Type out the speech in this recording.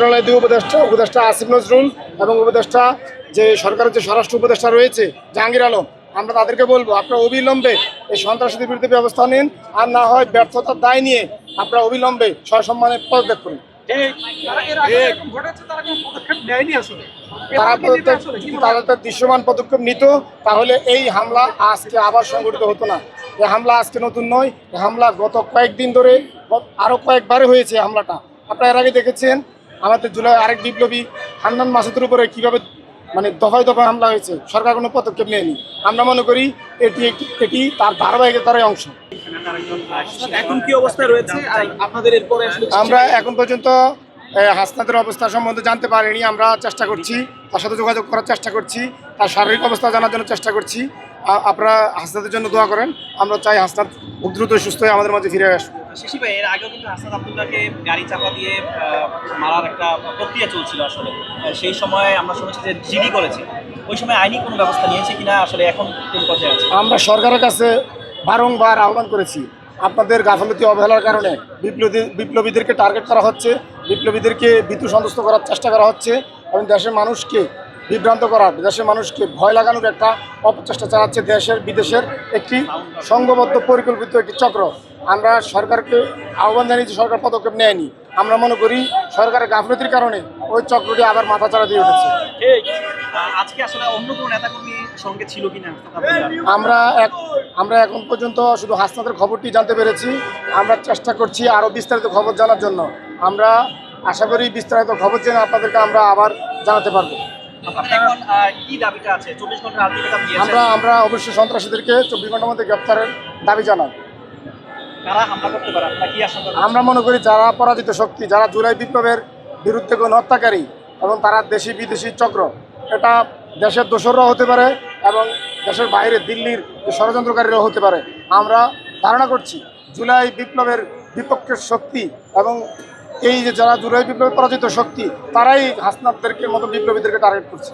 মন্ত্রণালয়ের দুই উপদেষ্টা আসিফ নজরুল এবং উপদেষ্টা যে সরকারের যে স্বরাষ্ট্র উপদেষ্টা রয়েছে জাহাঙ্গীর আলম, আমরা তাদেরকে বলবো আপনারা অবিলম্বে এই সন্ত্রাসীদের বিরুদ্ধে ব্যবস্থা নিন, আর না হয় ব্যর্থতার দায় নিয়ে আপনারা অবিলম্বে সসম্মানে পদত্যাগ করুন। তারা দৃশ্যমান পদক্ষেপ নিত, তাহলে এই হামলা আজকে আবার সংঘটিত হতো না। এই হামলা আজকে নতুন নয়, এই হামলা গত কয়েকদিন ধরে আরও কয়েকবারে হয়েছে। হামলাটা আপনারা এর আগে দেখেছেন, আমাদের জুলাই আরেক বিপ্লবী হান্নান মাসুদের উপরে কীভাবে দফায় দফায় হামলা হয়েছে, সরকার কোনো পদক্ষেপ নেয়নি। আমরা মনে করি এটি তার ধারাবাহিকতার অংশ। এখন কি অবস্থায় রয়েছে আপনাদের? এরপরে আমরা এখন পর্যন্ত হাসনাতের অবস্থা সম্বন্ধে জানতে পারিনি। আমরা চেষ্টা করছি, তার সাথে যোগাযোগ করার চেষ্টা করছি, তার শারীরিক অবস্থা জানার জন্য চেষ্টা করছি। আপনারা হাসনাতের জন্য দোয়া করেন। আমরা চাই হাসনাত খুব দ্রুত সুস্থ হয়ে আমাদের মাঝে ফিরে আসবে। শিশি ভাই, এর আগেও কিন্তু হাসনাত আব্দুল্লাহকে গাড়ি চাপা দিয়ে মারার একটা প্রক্রিয়া চলছিল। আসলে সেই সময় আমরা শুনেছি যে জিডি করেছে, ওই সময় আইনি কোনো ব্যবস্থা নিয়েছে কিনা, আসলে এখন কোন পর্যায়ে আছে? আমরা সরকারের কাছে বারংবার আহ্বান করেছি, আপনাদের গাফলতি অবহেলার কারণে বিপ্লবীদেরকে টার্গেট করা হচ্ছে, বিপ্লবীদেরকে ভীতু সন্তুষ্ট করার চেষ্টা করা হচ্ছে এবং দেশের মানুষকে বিভ্রান্ত করার, দেশের মানুষকে ভয় লাগানোর একটা অপচেষ্টা চালাচ্ছে দেশের বিদেশের একটি সংঘবদ্ধ পরিকল্পিত একটি চক্র। আমরা সরকারকে আহ্বান জানিয়েছি, সরকার পদক্ষেপ নেয়নি। আমরা মনে করি সরকারের গাফলতির কারণে ওই চক্রটি আবার মাথাচাড়া দিয়ে উঠেছে। আজকে আসলে অন্য কোনো নেতাকর্মীর সঙ্গে ছিল কিনা? আমরা এখন পর্যন্ত শুধু হাসনাতের খবরটি জানতে পেরেছি। আমরা চেষ্টা করছি আরও বিস্তারিত খবর জানার জন্য। আমরা আশা করি বিস্তারিত খবর জেনে আপনাদেরকে আমরা আবার জানাতে পারবো। আমরা অবশ্যই সন্ত্রাসীদেরকে 24 ঘন্টার মধ্যে গ্রেপ্তারের দাবি জানাই। আমরা মনে করি যারা পরাজিত শক্তি, যারা জুলাই বিপ্লবের বিরুদ্ধে কোনো হত্যাকারী এবং তারা দেশি বিদেশি চক্র, এটা দেশের দোসররাও হতে পারে এবং দেশের বাইরে দিল্লির ষড়যন্ত্রকারীরাও হতে পারে। আমরা ধারণা করছি জুলাই বিপ্লবের বিপক্ষের শক্তি এবং এই যে যারা জুলাই বিপ্লবের পরাজিত শক্তি, তারাই হাসনাতদেরকে মতো বিপ্লবীদেরকে টার্গেট করছে।